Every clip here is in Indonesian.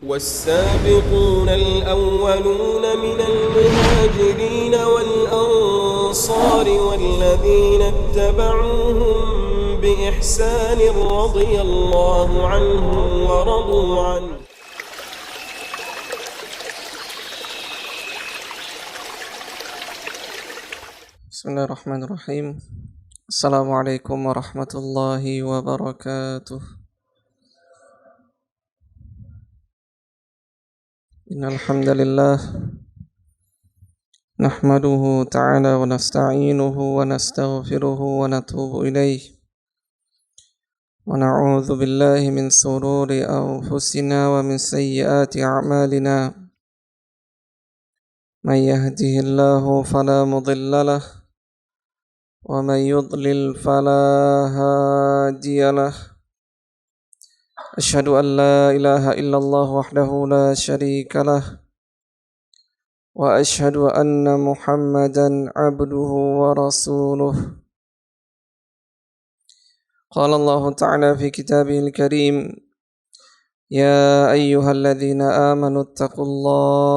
والسابقون الأولون من المهاجرين والأنصار والذين اتبعوهم بإحسان رضي الله عنهم ورضوا عنه. بسم الله الرحمن الرحيم. السلام عليكم ورحمة الله وبركاته. إن الحمد لله نحمده تعالى ونستعينه ونستغفره ونتوب إليه ونعوذ بالله من شرور أنفسنا ومن سيئات أعمالنا. من يهده الله فلا مضل له ومن يضلل فلا هادي له. أشهد أن لا إله إلا الله وحده لا شريك له وأشهد أن محمدا عبده ورسوله. قال الله تعالى في كتابه الكريم: يا أيها الذين آمنوا اتقوا الله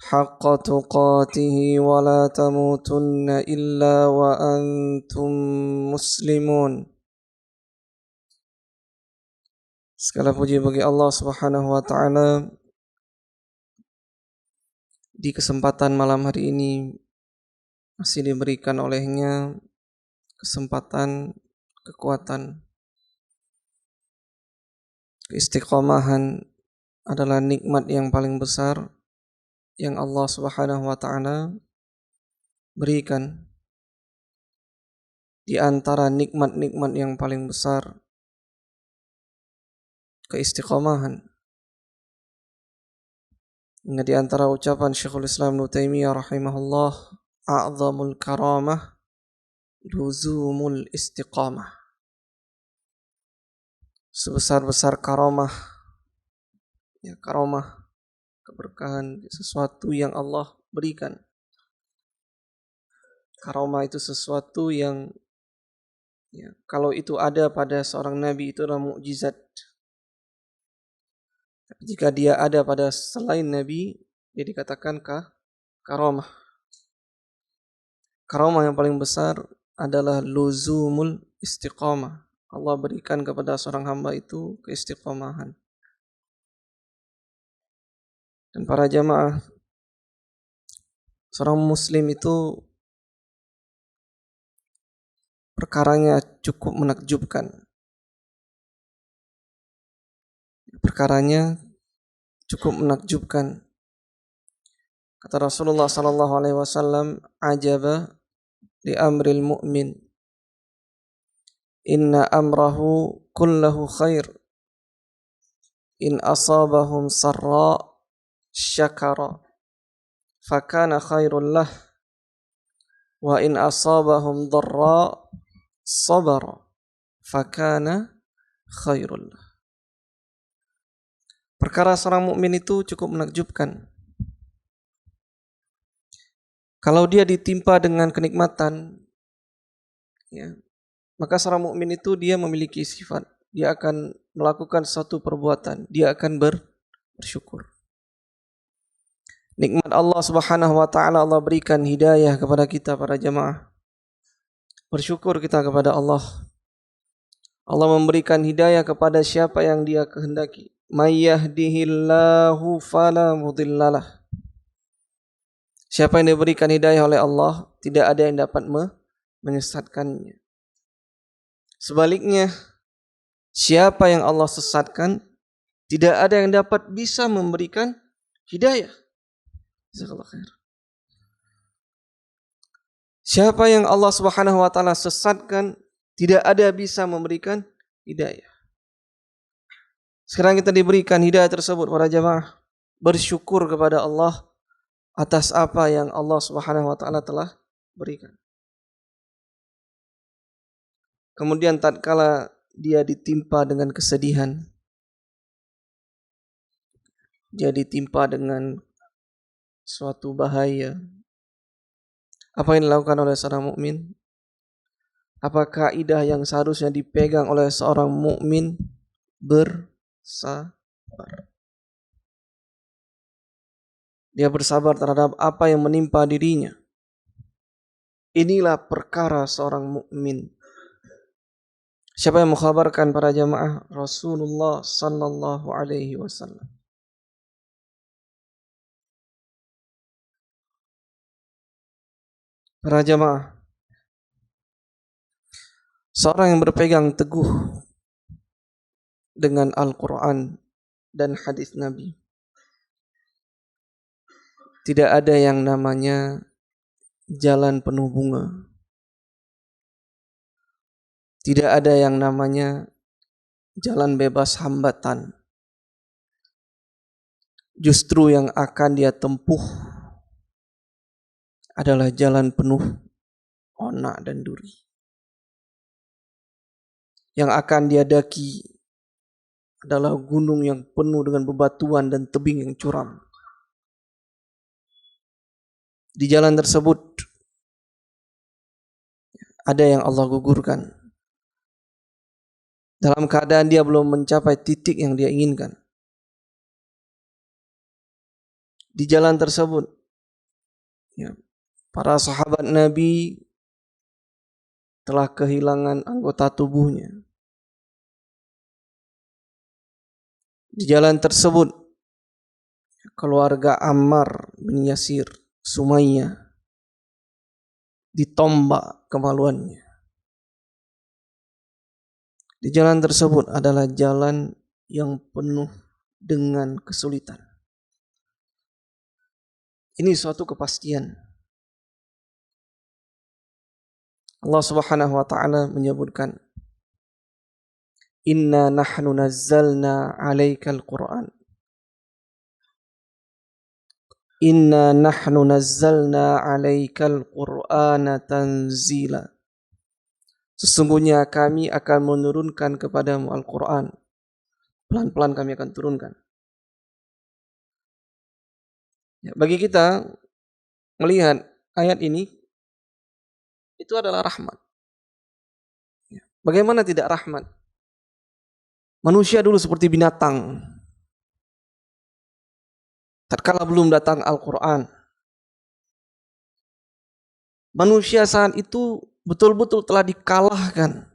حق تقاته ولا تموتن إلا وأنتم مسلمون. Segala puji bagi Allah Subhanahu wa taala. Di kesempatan malam hari ini masih diberikan olehnya kesempatan, kekuatan. Keistiqomahan adalah nikmat yang paling besar yang Allah Subhanahu wa taala berikan. Di antara nikmat-nikmat yang paling besar, keistiqomahan. Di antara ucapan Syekhul Islam Ibnu Taimiyah rahimahullah, a'zamul karamah luzumul istiqamah. Sebesar-besar karamah, karamah, keberkahan, sesuatu yang Allah berikan. Karamah itu sesuatu yang kalau itu ada pada seorang nabi itu adalah mukjizat. Jika dia ada pada selain nabi, dia dikatakan karamah. Karamah yang paling besar adalah luzumul istiqamah. Allah berikan kepada seorang hamba itu keistiqomahan. Dan para jamaah, seorang muslim itu perkaranya cukup menakjubkan. Perkaranya cukup menakjubkan. Kata Rasulullah sallallahu alaihi wasallam, "Ajaba li amril mu'min. Inna amrahu kullahu khair. In asabahum sarra syakara fakana khairul lah. Wa in asabahum dharra sabara fakana khairul lah." Perkara seorang mukmin itu cukup menakjubkan. Kalau dia ditimpa dengan kenikmatan, maka seorang mukmin itu dia memiliki sifat, dia akan melakukan suatu perbuatan, dia akan bersyukur. Nikmat Allah Subhanahu wa taala, Allah berikan hidayah kepada kita para jamaah. Bersyukur kita kepada Allah. Allah memberikan hidayah kepada siapa yang Dia kehendaki. May yahdihillahu fala mudhillalah. Siapa yang diberikan hidayah oleh Allah, tidak ada yang dapat menyesatkannya. Sebaliknya, siapa yang Allah sesatkan, tidak ada yang dapat bisa memberikan hidayah. Jazakallahu khair. Siapa yang Allah Subhanahu wa taala sesatkan, tidak ada bisa memberikan hidayah. Sekarang kita diberikan hidayah tersebut para jamaah, bersyukur kepada Allah atas apa yang Allah Subhanahu wa taala telah berikan. Kemudian tatkala dia ditimpa dengan kesedihan, dia ditimpa dengan suatu bahaya, apa yang dilakukan oleh seorang mukmin? Apa kaidah yang seharusnya dipegang oleh seorang mukmin? sabar. Dia bersabar terhadap apa yang menimpa dirinya. Inilah perkara seorang mukmin. Siapa yang mengkhabarkan para jamaah? Rasulullah sallallahu alaihi wasallam. Para jamaah, seorang yang berpegang teguh dengan Al-Quran dan hadis Nabi, tidak ada yang namanya jalan penuh bunga. Tidak ada yang namanya jalan bebas hambatan. Justru yang akan dia tempuh adalah jalan penuh onak dan duri. Yang akan dia daki adalah gunung yang penuh dengan bebatuan dan tebing yang curam. Di jalan tersebut ada yang Allah gugurkan dalam keadaan dia belum mencapai titik yang dia inginkan. Di jalan tersebut, para sahabat Nabi telah kehilangan anggota tubuhnya. Di jalan tersebut, keluarga Ammar bin Yasir, Sumayyah, ditombak kemaluannya. Di jalan tersebut adalah jalan yang penuh dengan kesulitan. Ini suatu kepastian. Allah Subhanahu wa taala menyebutkan, "Inna nahnu nazzalna 'alaikal Qur'an." Inna nahnu nazzalna 'alaikal Qur'ana tanzila. Sesungguhnya kami akan menurunkan kepadamu Al-Quran. Pelan-pelan kami akan turunkan. Bagi kita melihat ayat ini, itu adalah rahmat. Bagaimana tidak rahmat? Manusia dulu seperti binatang. Tatkala belum datang Al-Quran, manusia saat itu betul-betul telah dikalahkan.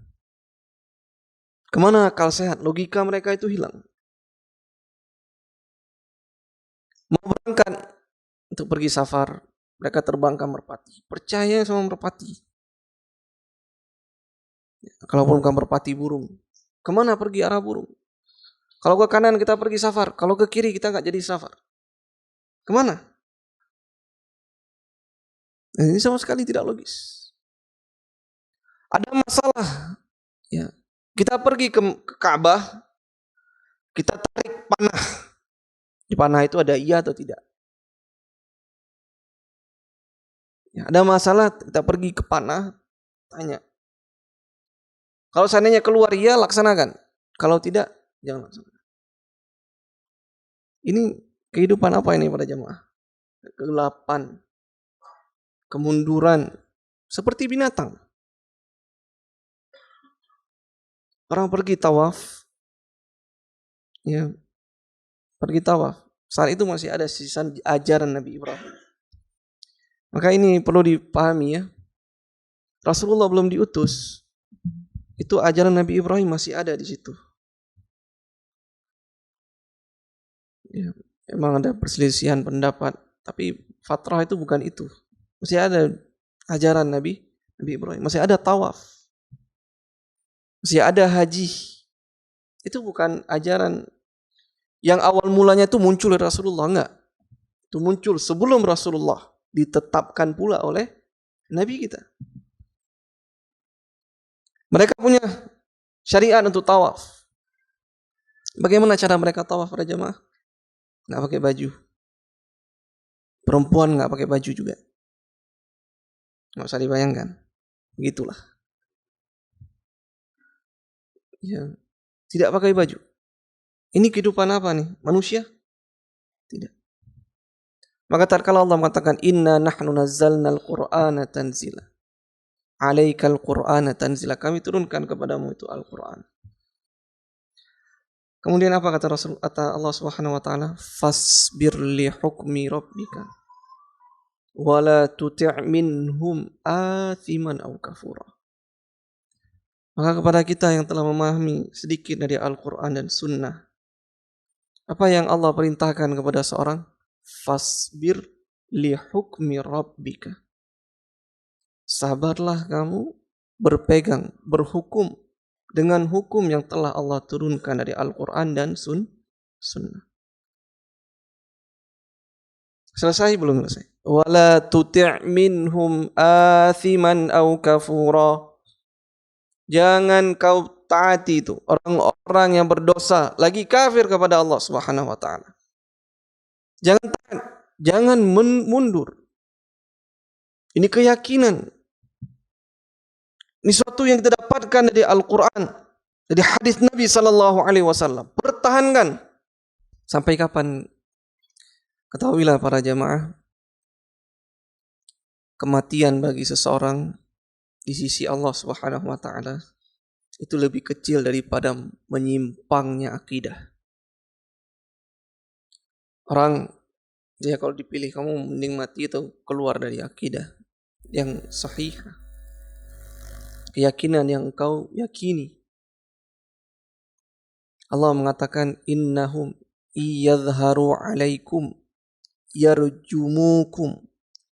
Kemana akal sehat? Logika mereka itu hilang. Mau berangkat untuk pergi safar, mereka terbang ke merpati. Percaya sama merpati. Kalaupun ke merpati burung, kemana pergi arah burung? Kalau ke kanan kita pergi safar, kalau ke kiri kita nggak jadi safar. Kemana? Ini sama sekali tidak logis. Ada masalah. Ya. Kita pergi ke Ka'bah, kita tarik panah. Di panah itu ada iya atau tidak? Ya, ada masalah, kita pergi ke panah, tanya. Kalau seandainya keluar iya, laksanakan. Kalau tidak, jangan laksanakan. Ini kehidupan apa ini pada jamaah? Kegelapan, kemunduran, seperti binatang. Orang pergi tawaf, ya, pergi tawaf. Saat itu masih ada sisa ajaran Nabi Ibrahim. Maka ini perlu dipahami ya. Rasulullah belum diutus. Itu ajaran Nabi Ibrahim masih ada di situ. Ya, emang ada perselisihan pendapat, tapi fatrah itu bukan itu. Masih ada ajaran Nabi Ibrahim, masih ada tawaf, masih ada haji. Itu bukan ajaran yang awal mulanya itu muncul dari Rasulullah, enggak. Itu muncul sebelum Rasulullah, ditetapkan pula oleh Nabi kita. Mereka punya syariat untuk tawaf. Bagaimana cara mereka tawaf para jamaah? Nggak pakai baju. Perempuan nggak pakai baju juga. Nggak usah dibayangkan. Begitulah. Ya, tidak pakai baju. Ini kehidupan apa nih? Manusia? Tidak. Maka tatkala Allah mengatakan inna nahnu nazzalna al-Qur'ana tanzila. 'Alaikal Qur'ana tanzila. Kami turunkan kepadamu itu Al-Qur'an. Kemudian apa kata Allah Subhanahu wa taala? Fasbir li hukmi rabbika wala tuti' minhum athiman aw kafura. Maka kepada kita yang telah memahami sedikit dari Al-Quran dan Sunnah, apa yang Allah perintahkan kepada seorang? Fasbir li hukmi rabbika. Sabarlah kamu berpegang, berhukum dengan hukum yang telah Allah turunkan dari Al-Quran dan Sunnah. Selesai belum selesai? Wala tuti' minhum athiman aw kafura. Jangan kau taati itu orang-orang yang berdosa lagi kafir kepada Allah Subhanahu wa taala. Jangan taat, jangan mundur. Ini keyakinan. Ini suatu yang kita dapatkan dari Al-Quran, dari hadis Nabi sallallahu alaihi wasallam. Pertahankan. Sampai kapan? Ketahuilah para jamaah, kematian bagi seseorang di sisi Allah Subhanahu wa taala itu lebih kecil daripada menyimpangnya akidah. Orang dia kalau dipilih, kamu mending mati atau keluar dari akidah yang sahih, keyakinan yang engkau yakini. Allah mengatakan innahum iyadharu alaikum yarjumukum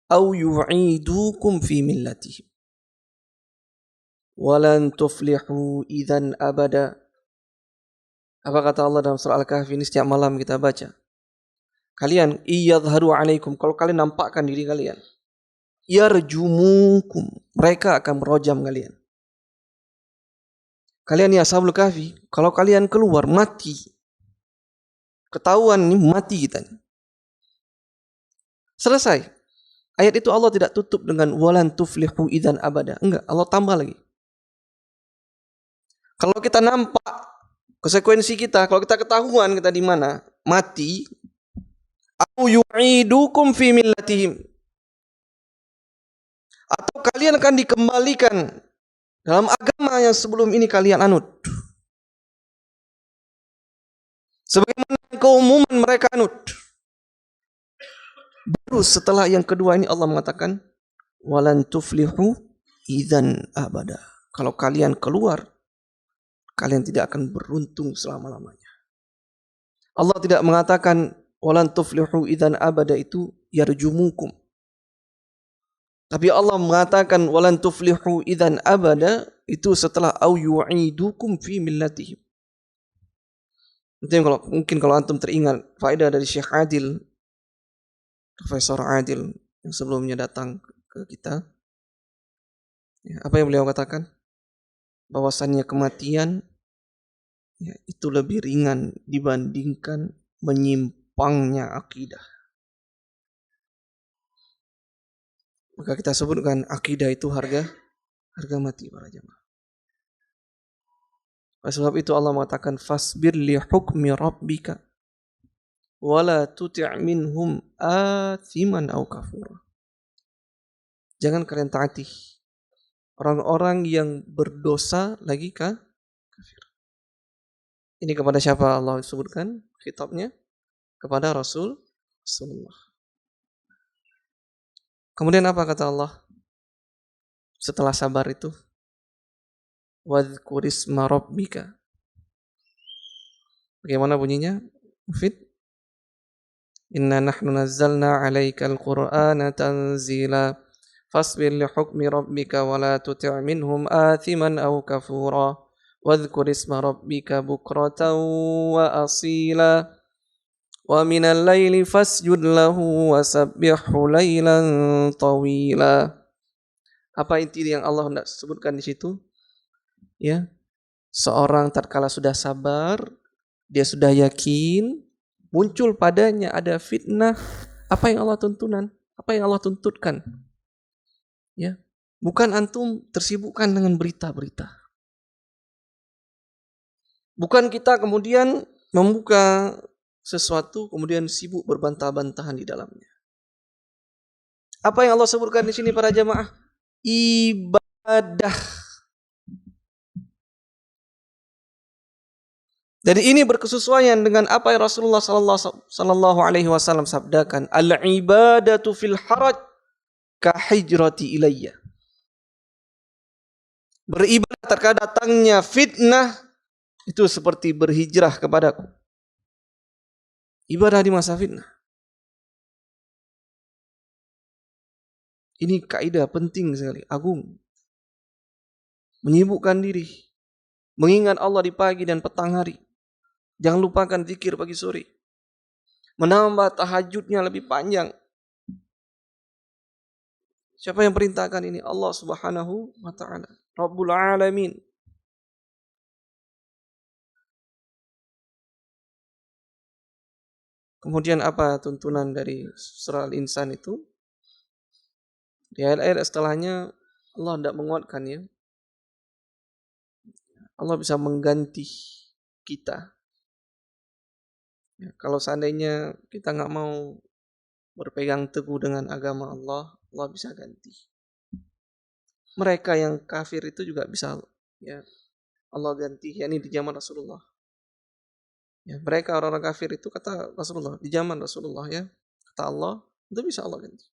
aw yu'idukum fi millatihim walan tuflihu idzan abada. Apa kata Allah dalam surah Al-Kahfi ini setiap malam kita baca? Kalian iyadharu alaikum, kalau kalian nampakkan diri kalian, yarjumukum, mereka akan merojam kalian. Kalian ya Ashabul Kahfi, kalau kalian keluar mati, ketahuan ini mati kita. Selesai. Ayat itu Allah tidak tutup dengan walan tuflihu idzan abada. Enggak, Allah tambah lagi. Kalau kita nampak konsekuensi kita, kalau kita ketahuan kita di mana, mati, au yu'idukum fi millatihim, atau kalian akan dikembalikan dalam agama yang sebelum ini kalian anut, sebagaimana keumuman mereka anut. Baru setelah yang kedua ini Allah mengatakan walan tuflihu idzan abada. Kalau kalian keluar, kalian tidak akan beruntung selama-lamanya. Allah tidak mengatakan walan tuflihu idzan abada itu yarjumukum. Tapi Allah mengatakan walan tuflihu idzan abada itu setelah au yu'idukum fi millatihim. Mungkin kalau antum teringat faedah dari Syekh Adil, Profesor Adil yang sebelumnya datang ke kita, ya, apa yang beliau katakan? Bahwasannya kematian ya, itu lebih ringan dibandingkan menyimpangnya akidah. Maka kita sebutkan akidah itu harga mati para jemaah. Oleh sebab itu Allah mengatakan fasbir li hukmi rabbika wala tuti' minhum athiman aw kafura. Jangan kalian taati orang-orang yang berdosa lagi kafir. Ini kepada siapa Allah sebutkan khitabnya? Kepada Rasulullah. Kemudian apa kata Allah setelah sabar itu? Wadhkurisma rabbika. Bagaimana bunyinya? Mufid? Inna nahnu nazzalna 'alaikal qur'ana tanzila fasbir li hukmi rabbika wa la tuti' minhum athiman aw kafura wadhkurisma rabbika bukratan wa asila wa minal laili fasjud lahu wa sabbihhu lailan tawila. Apa inti yang Allah hendak sebutkan di situ? Ya, seorang tatkala sudah sabar, dia sudah yakin, muncul padanya ada fitnah, apa yang Allah tuntunan, apa yang Allah tuntutkan. Ya, bukan antum tersibukkan dengan berita-berita. Bukan kita kemudian membuka sesuatu kemudian sibuk berbantah-bantahan di dalamnya. Apa yang Allah sebutkan di sini para jamaah? Ibadah. Dan ini berkesesuaian dengan apa yang Rasulullah sallallahu alaihi wasallam sabdakan, al-ibadatu fil haraj ka hijrati ilayya. Beribadah terkadang datangnya fitnah itu seperti berhijrah kepadaku. Ibadah di masa fitnah. Ini kaidah penting sekali, agung. Menyibukkan diri, mengingat Allah di pagi dan petang hari. Jangan lupakan zikir pagi sore. Menambah tahajudnya lebih panjang. Siapa yang perintahkan ini? Allah Subhanahu wa ta'ala, Rabbul Alamin. Kemudian apa tuntunan dari surah Al-Insan itu? Di ayat-ayat setelahnya Allah tidak menguatkan ya. Allah bisa mengganti kita. Ya, kalau seandainya kita nggak mau berpegang teguh dengan agama Allah, Allah bisa ganti. Mereka yang kafir itu juga bisa ya Allah ganti, yakni di zaman Rasulullah. Ya, mereka orang-orang kafir itu kata Rasulullah di zaman Rasulullah ya, kata Allah itu bisa Allah ganti.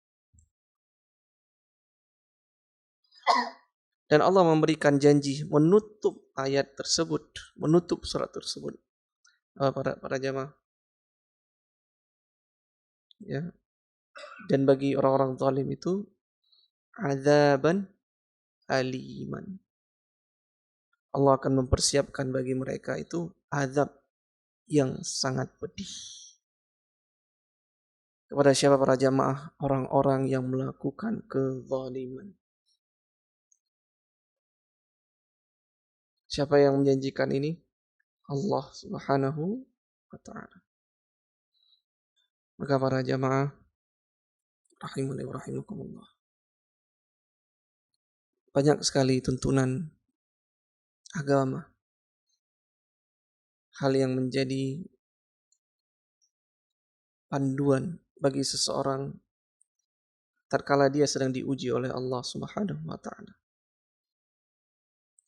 Dan Allah memberikan janji menutup ayat tersebut, menutup surat tersebut. Para jamaah. Ya. Dan bagi orang-orang zalim itu azaban aliman. Allah akan mempersiapkan bagi mereka itu azab yang sangat pedih. Kepada siapa para jamaah? Orang-orang yang melakukan kezaliman. Siapa yang menjanjikan ini? Allah Subhanahu wa ta'ala. Maka para jamaah rahimani wa rahimakumullah. Banyak sekali tuntunan agama. Hal yang menjadi panduan bagi seseorang tatkala dia sedang diuji oleh Allah Subhanahu wa ta'ala.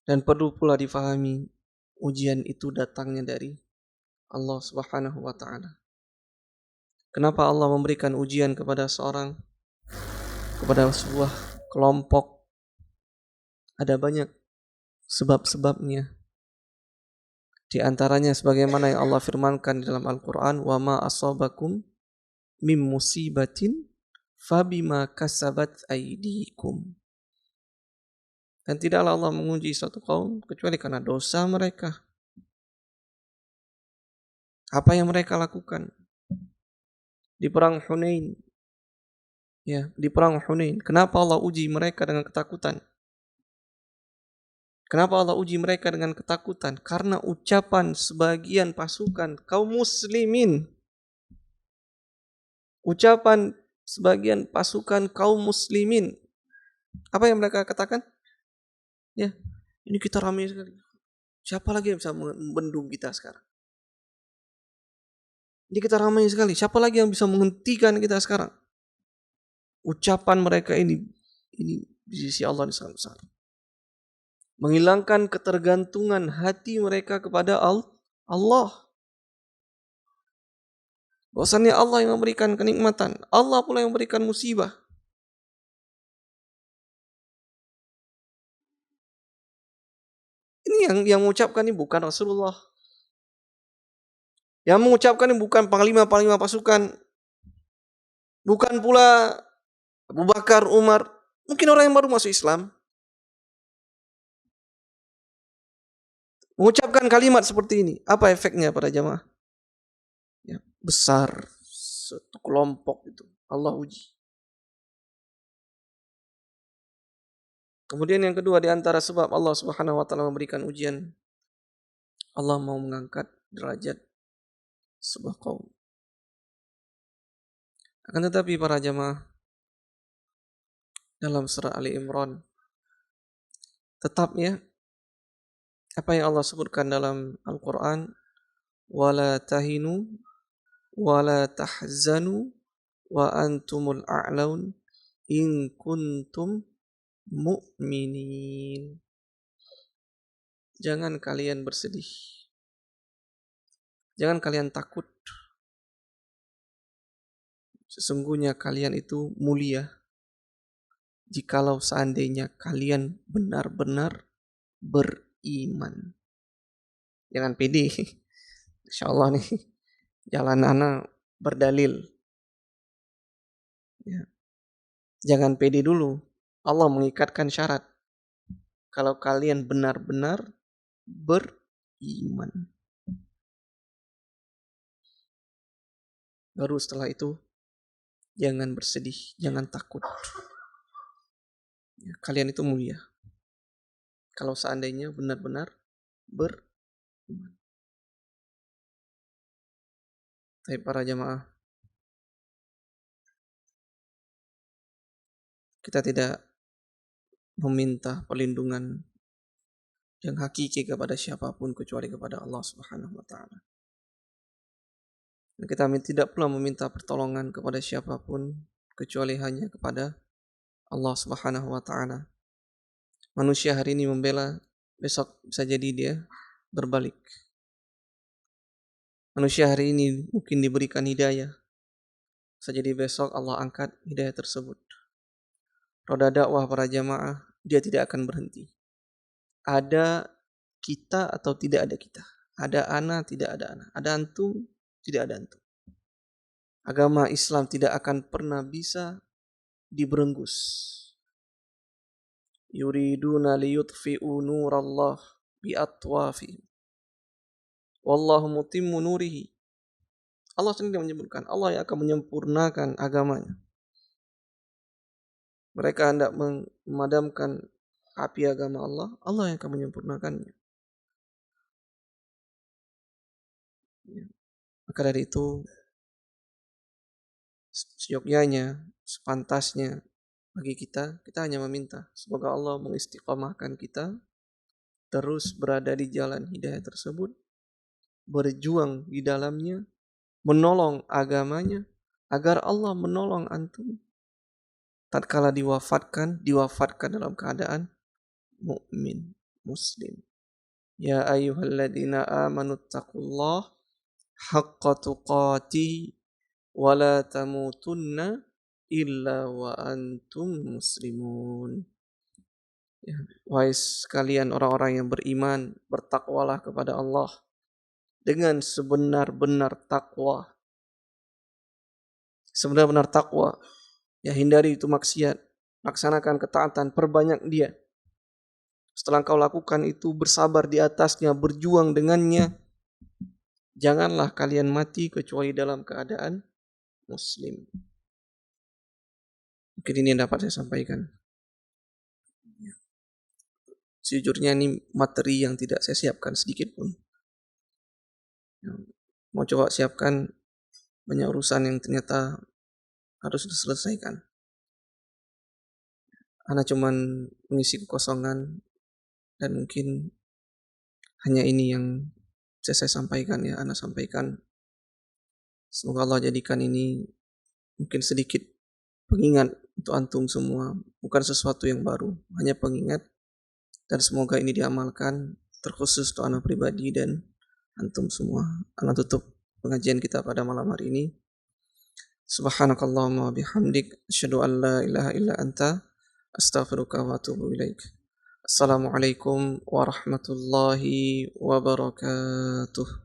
Dan perlu pula difahami ujian itu datangnya dari Allah Subhanahu wa ta'ala. Kenapa Allah memberikan ujian kepada sebuah kelompok? Ada banyak sebab-sebabnya. Di antaranya sebagaimana yang Allah firmankan di dalam Al-Quran, wa ma asabakum mim musibatin fabima kasabat aydikum. Dan tidaklah Allah menguji suatu kaum kecuali karena dosa mereka. Apa yang mereka lakukan di perang Hunain? Ya, di perang Hunain. Kenapa Allah uji mereka dengan ketakutan? Kenapa Allah uji mereka dengan ketakutan? Karena ucapan sebagian pasukan kaum muslimin. Ucapan sebagian pasukan kaum muslimin. Apa yang mereka katakan? Ya, ini kita ramai sekali. Siapa lagi yang bisa membendung kita sekarang? Ini kita ramai sekali. Siapa lagi yang bisa menghentikan kita sekarang? Ucapan mereka ini di sisi Allah ini sangat besar. Menghilangkan ketergantungan hati mereka kepada Allah. Bahwasannya Allah yang memberikan kenikmatan, Allah pula yang memberikan musibah. Ini yang mengucapkan ini bukan Rasulullah. Yang mengucapkan ini bukan panglima-panglima pasukan. Bukan pula Abu Bakar, Umar. Mungkin orang yang baru masuk Islam. Mengucapkan kalimat seperti ini. Apa efeknya pada jamaah? Ya, besar. Satu kelompok itu. Allah uji. Kemudian yang kedua di antara sebab Allah Subhanahu wa ta'ala memberikan ujian. Allah mau mengangkat derajat sebuah kaum. Akan tetapi para jamaah dalam surah Ali Imran tetapnya apa yang Allah sebutkan dalam Al-Quran, wala tahinu wala tahzanu wa antumul a'laun in kuntum mu'minin. Jangan kalian bersedih Jangan kalian takut. Sesungguhnya kalian itu mulia jikalau seandainya kalian benar-benar beriman. Jangan pede. Insya Allah nih jalan anak berdalil. Ya. Jangan pede dulu. Allah mengikatkan syarat. Kalau kalian benar-benar beriman. Baru setelah itu jangan bersedih, jangan takut. Ya, kalian itu mulia. Kalau seandainya benar-benar beriman. Tapi para jamaah, kita tidak meminta perlindungan yang hakiki kepada siapapun kecuali kepada Allah Subhanahu wa taala. Dan kita tidak pula meminta pertolongan kepada siapapun kecuali hanya kepada Allah Subhanahu wa taala. Manusia hari ini membela, besok bisa jadi dia berbalik. Manusia hari ini mungkin diberikan hidayah, bisa jadi besok Allah angkat hidayah tersebut. Roda dakwah para jamaah, dia tidak akan berhenti. Ada kita atau tidak ada kita. Ada ana, tidak ada ana. Ada antum, tidak ada antum. Agama Islam tidak akan pernah bisa diberenggus. Yuriduna liyutfi'u nurallah bi'atwafihim. Wallahu mutimmu nurihi. Allah sendiri menyebutkan, Allah yang akan menyempurnakan agamanya. Mereka hendak memadamkan api agama Allah, Allah yang akan menyempurnakannya. Maka dari itu, seyogyanya, sepantasnya bagi kita hanya meminta semoga Allah mengistiqamahkan kita terus berada di jalan hidayah tersebut, berjuang di dalamnya, menolong agamanya agar Allah menolong antum tatkala diwafatkan dalam keadaan mukmin, muslim. Ya ayyuhalladzina amanu taqullaha haqqa tuqatih wa la tamutunna illa wa antum muslimun. Ya, wahai sekalian orang-orang yang beriman, bertakwalah kepada Allah dengan sebenar-benar takwa. Sebenar-benar takwa. Ya, hindari itu maksiat, laksanakan ketaatan, perbanyak dia. Setelah engkau lakukan itu, bersabar di atasnya, berjuang dengannya. Janganlah kalian mati kecuali dalam keadaan muslim. Mungkin ini yang dapat saya sampaikan. Sejujurnya ini materi yang tidak saya siapkan sedikit pun. Mau coba siapkan banyak urusan yang ternyata harus diselesaikan. Ana cuman mengisi kekosongan dan mungkin hanya ini yang saya sampaikan ya, Ana sampaikan. Semoga Allah jadikan ini mungkin sedikit pengingat untuk antum semua, bukan sesuatu yang baru, hanya pengingat, dan semoga ini diamalkan terkhusus untuk Ana pribadi dan antum semua. Ana tutup pengajian kita pada malam hari ini. Subhanakallahumma bihamdik asyhadu an la ilaha illa anta astaghfiruka wa atubu ilaik. Assalamualaikum warahmatullahi wabarakatuh.